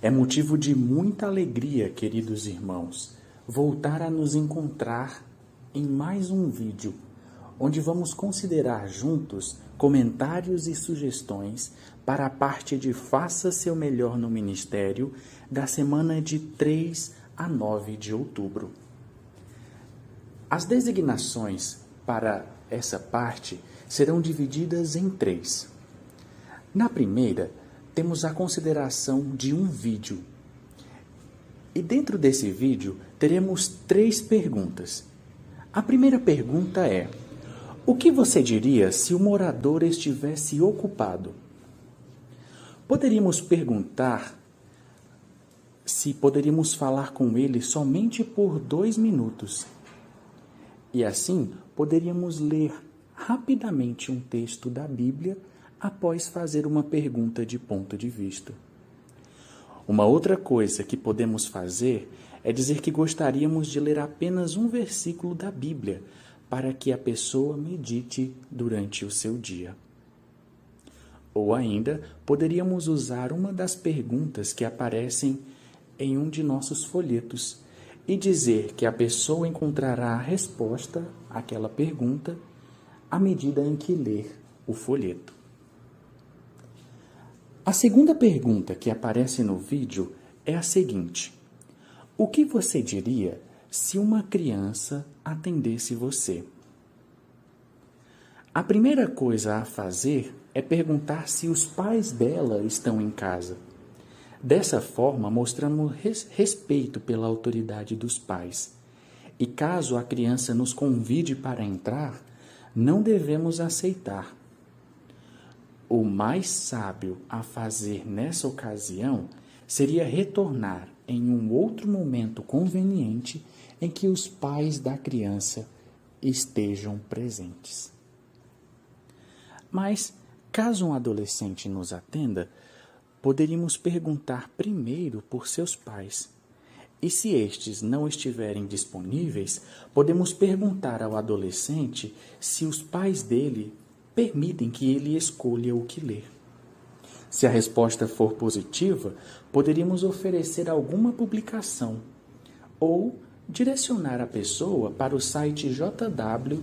É motivo de muita alegria, queridos irmãos, voltar a nos encontrar em mais um vídeo, onde vamos considerar juntos comentários e sugestões para a parte de Faça Seu Melhor no Ministério da semana de 3 a 9 de outubro. As designações para essa parte serão divididas em 3. Na primeira, temos a consideração de um vídeo. E dentro desse vídeo, teremos 3 perguntas. A primeira pergunta é: o que você diria se o morador estivesse ocupado? Poderíamos perguntar se poderíamos falar com ele somente por 2 minutos. E assim, poderíamos ler rapidamente um texto da Bíblia após fazer uma pergunta de ponto de vista. Uma outra coisa que podemos fazer é dizer que gostaríamos de ler apenas um versículo da Bíblia para que a pessoa medite durante o seu dia. Ou ainda, poderíamos usar uma das perguntas que aparecem em um de nossos folhetos e dizer que a pessoa encontrará a resposta àquela pergunta à medida em que ler o folheto. A segunda pergunta que aparece no vídeo é a seguinte: o que você diria se uma criança atendesse você? A primeira coisa a fazer é perguntar se os pais dela estão em casa. Dessa forma, mostramos respeito pela autoridade dos pais. E caso a criança nos convide para entrar, não devemos aceitar. O mais sábio a fazer nessa ocasião seria retornar em um outro momento conveniente em que os pais da criança estejam presentes. Mas, caso um adolescente nos atenda, poderíamos perguntar primeiro por seus pais. E se estes não estiverem disponíveis, podemos perguntar ao adolescente se os pais dele permitem que ele escolha o que ler. Se a resposta for positiva, poderíamos oferecer alguma publicação ou direcionar a pessoa para o site jw.org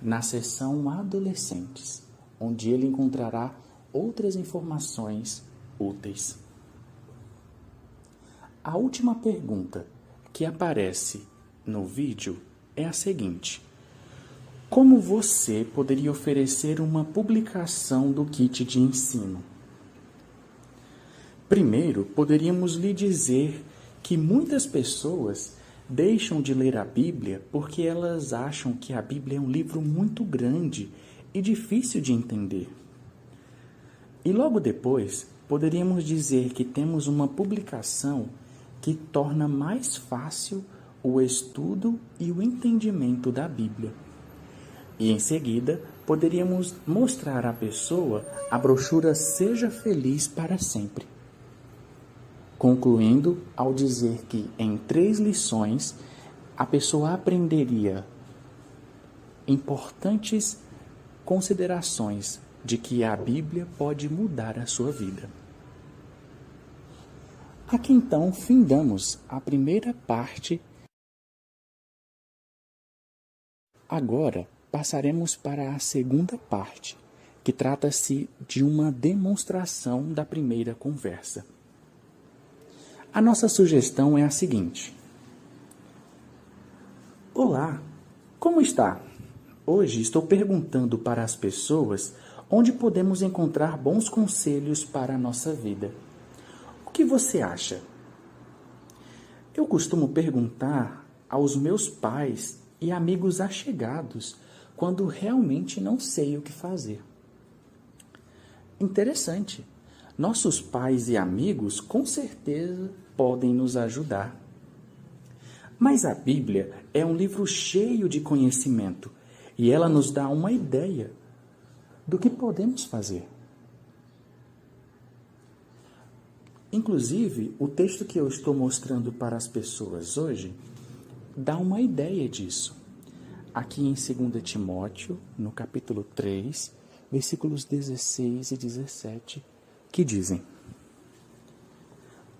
na seção Adolescentes, onde ele encontrará outras informações úteis. A última pergunta que aparece no vídeo é a seguinte: como você poderia oferecer uma publicação do kit de ensino? Primeiro, poderíamos lhe dizer que muitas pessoas deixam de ler a Bíblia porque elas acham que a Bíblia é um livro muito grande e difícil de entender. E logo depois, poderíamos dizer que temos uma publicação que torna mais fácil o estudo e o entendimento da Bíblia. E em seguida, poderíamos mostrar à pessoa a brochura Seja Feliz para Sempre. Concluindo ao dizer que em 3 lições a pessoa aprenderia importantes considerações de que a Bíblia pode mudar a sua vida. Aqui então findamos a primeira parte. Agora passaremos para a segunda parte, que trata-se de uma demonstração da primeira conversa. A nossa sugestão é a seguinte: olá, como está? Hoje estou perguntando para as pessoas onde podemos encontrar bons conselhos para a nossa vida. O que você acha? Eu costumo perguntar aos meus pais e amigos achegados quando realmente não sei o que fazer. Interessante. Nossos pais e amigos com certeza podem nos ajudar. Mas a Bíblia é um livro cheio de conhecimento e ela nos dá uma ideia do que podemos fazer. Inclusive, o texto que eu estou mostrando para as pessoas hoje dá uma ideia disso. Aqui em 2 Timóteo, no capítulo 3, versículos 16 e 17, que dizem: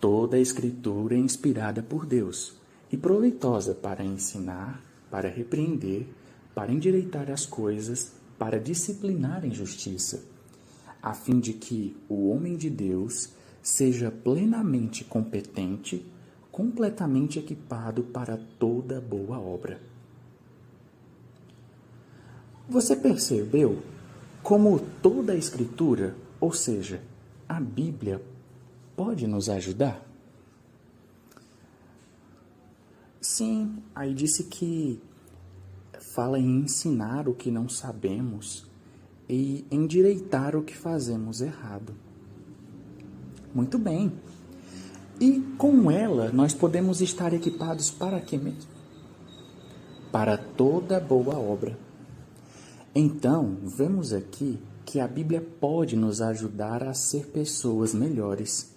Toda a Escritura é inspirada por Deus e proveitosa para ensinar, para repreender, para endireitar as coisas, para disciplinar em justiça, a fim de que o homem de Deus seja plenamente competente, completamente equipado para toda boa obra. Você percebeu como toda a Escritura, ou seja, a Bíblia, pode nos ajudar? Sim, aí disse que fala em ensinar o que não sabemos e endireitar o que fazemos errado. Muito bem. E com ela nós podemos estar equipados para quê mesmo? Para toda boa obra. Então, vemos aqui que a Bíblia pode nos ajudar a ser pessoas melhores.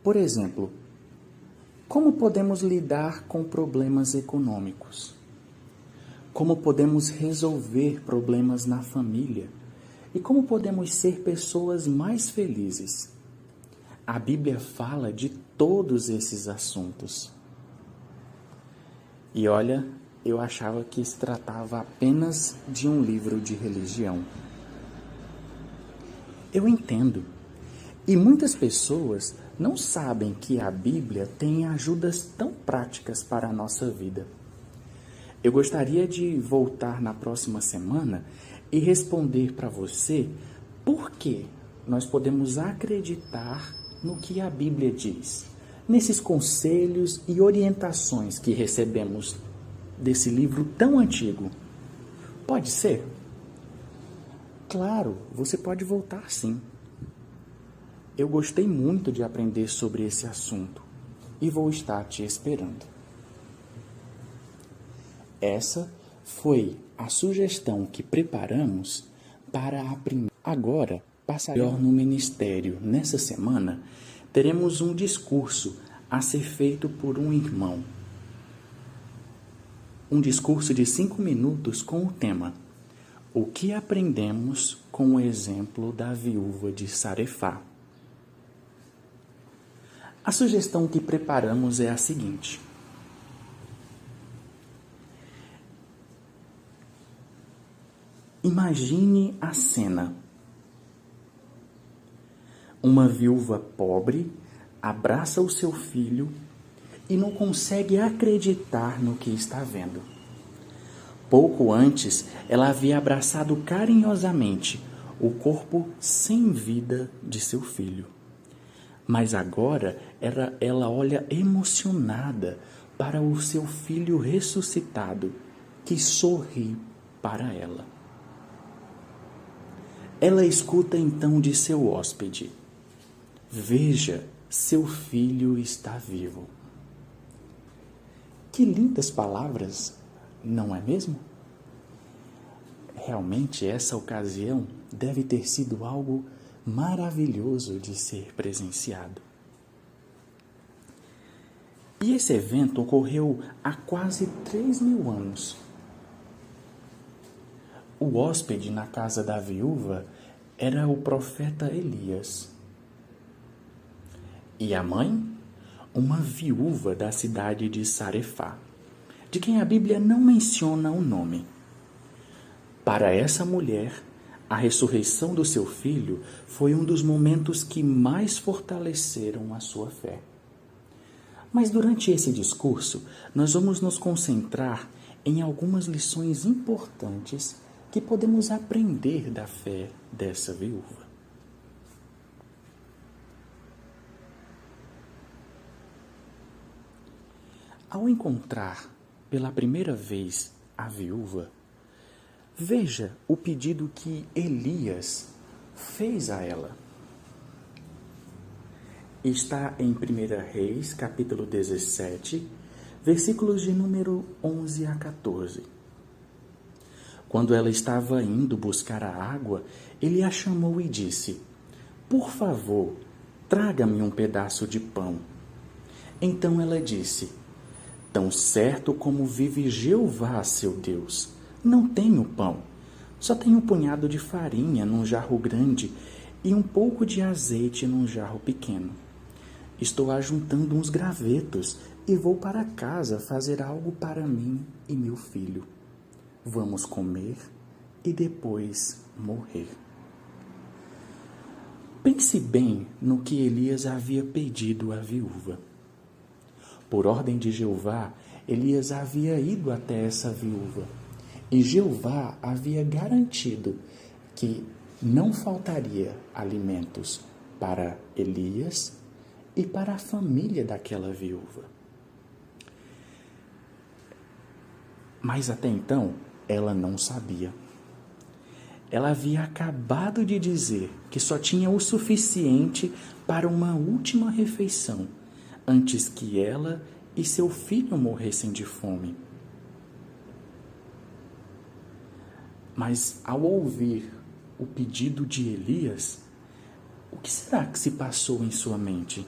Por exemplo, como podemos lidar com problemas econômicos? Como podemos resolver problemas na família? E como podemos ser pessoas mais felizes? A Bíblia fala de todos esses assuntos. E olha, eu achava que se tratava apenas de um livro de religião. Eu entendo. E muitas pessoas não sabem que a Bíblia tem ajudas tão práticas para a nossa vida. Eu gostaria de voltar na próxima semana e responder para você por que nós podemos acreditar no que a Bíblia diz, nesses conselhos e orientações que recebemos desse livro tão antigo. Pode ser? Claro, você pode voltar sim. Eu gostei muito de aprender sobre esse assunto e vou estar te esperando. Essa foi a sugestão que preparamos para a primeira. Agora, passaremos no ministério. Nessa semana, teremos um discurso a ser feito por um irmão. Um discurso de 5 minutos com o tema: o que aprendemos com o exemplo da viúva de Sarefá? A sugestão que preparamos é a seguinte: imagine a cena. Uma viúva pobre abraça o seu filho e não consegue acreditar no que está vendo. Pouco antes, ela havia abraçado carinhosamente o corpo sem vida de seu filho. Mas agora ela olha emocionada para o seu filho ressuscitado, que sorri para ela. Ela escuta então de seu hóspede: veja, seu filho está vivo. Que lindas palavras, não é mesmo? Realmente essa ocasião deve ter sido algo maravilhoso de ser presenciado. E esse evento ocorreu há quase 3.000 anos. O hóspede na casa da viúva era o profeta Elias. E a mãe? Uma viúva da cidade de Sarefá, de quem a Bíblia não menciona o nome. Para essa mulher, a ressurreição do seu filho foi um dos momentos que mais fortaleceram a sua fé. Mas durante esse discurso, nós vamos nos concentrar em algumas lições importantes que podemos aprender da fé dessa viúva. Ao encontrar pela primeira vez a viúva, veja o pedido que Elias fez a ela. Está em 1 Reis, capítulo 17, versículos de número 11 a 14. Quando ela estava indo buscar a água, ele a chamou e disse: por favor, traga-me um pedaço de pão. Então ela disse: tão certo como vive Jeová, seu Deus, não tenho pão. Só tenho um punhado de farinha num jarro grande e um pouco de azeite num jarro pequeno. Estou ajuntando uns gravetos e vou para casa fazer algo para mim e meu filho. Vamos comer e depois morrer. Pense bem no que Elias havia pedido à viúva. Por ordem de Jeová, Elias havia ido até essa viúva e Jeová havia garantido que não faltaria alimentos para Elias e para a família daquela viúva. Mas até então, ela não sabia. Ela havia acabado de dizer que só tinha o suficiente para uma última refeição, antes que ela e seu filho morressem de fome. Mas ao ouvir o pedido de Elias, o que será que se passou em sua mente?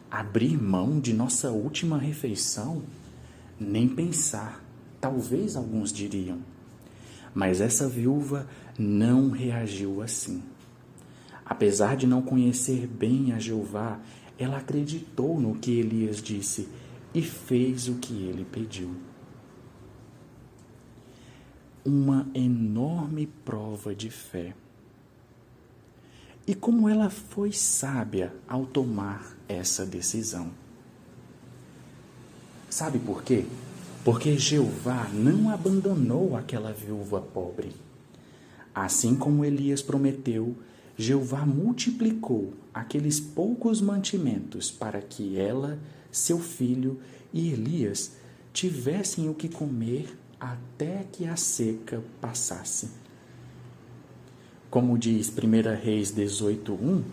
Abrir mão de nossa última refeição? Nem pensar, talvez alguns diriam. Mas essa viúva não reagiu assim. Apesar de não conhecer bem a Jeová, ela acreditou no que Elias disse e fez o que ele pediu. Uma enorme prova de fé. E como ela foi sábia ao tomar essa decisão. Sabe por quê? Porque Jeová não abandonou aquela viúva pobre. Assim como Elias prometeu, Jeová multiplicou aqueles poucos mantimentos para que ela, seu filho e Elias tivessem o que comer até que a seca passasse. Como diz 1 Reis 18:1,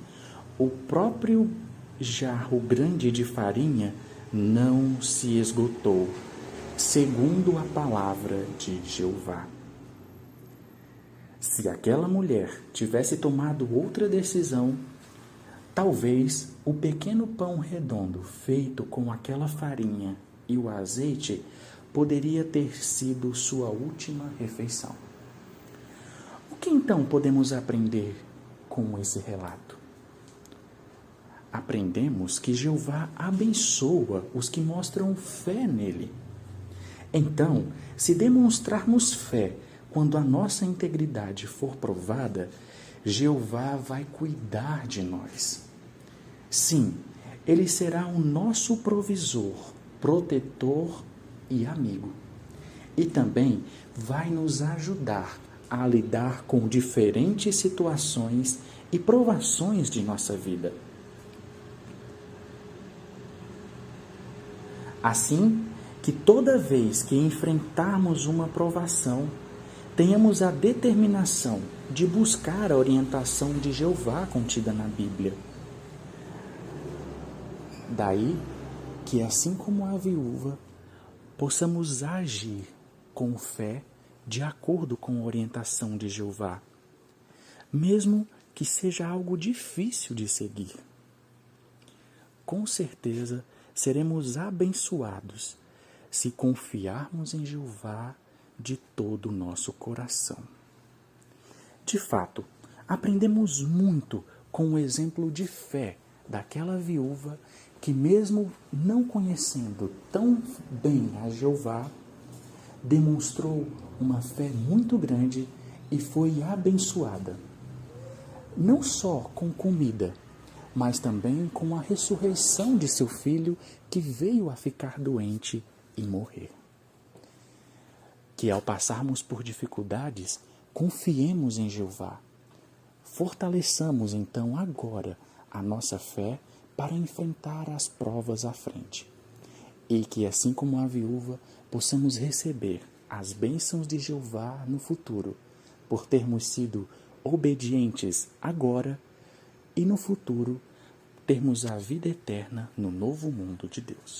o próprio jarro grande de farinha não se esgotou, segundo a palavra de Jeová. Se aquela mulher tivesse tomado outra decisão, talvez o pequeno pão redondo feito com aquela farinha e o azeite poderia ter sido sua última refeição. O que então podemos aprender com esse relato? Aprendemos que Jeová abençoa os que mostram fé nele. Então, se demonstrarmos fé quando a nossa integridade for provada, Jeová vai cuidar de nós. Sim, ele será o nosso provisor, protetor e amigo. E também vai nos ajudar a lidar com diferentes situações e provações de nossa vida. Assim, que toda vez que enfrentarmos uma provação, tenhamos a determinação de buscar a orientação de Jeová contida na Bíblia. Daí que, assim como a viúva, possamos agir com fé de acordo com a orientação de Jeová, mesmo que seja algo difícil de seguir. Com certeza, seremos abençoados se confiarmos em Jeová de todo o nosso coração. De fato, aprendemos muito com o exemplo de fé daquela viúva que, mesmo não conhecendo tão bem a Jeová, demonstrou uma fé muito grande e foi abençoada, não só com comida, mas também com a ressurreição de seu filho que veio a ficar doente e morrer. Que ao passarmos por dificuldades, confiemos em Jeová. Fortaleçamos então agora a nossa fé para enfrentar as provas à frente. E que, assim como a viúva, possamos receber as bênçãos de Jeová no futuro, por termos sido obedientes agora e no futuro termos a vida eterna no novo mundo de Deus.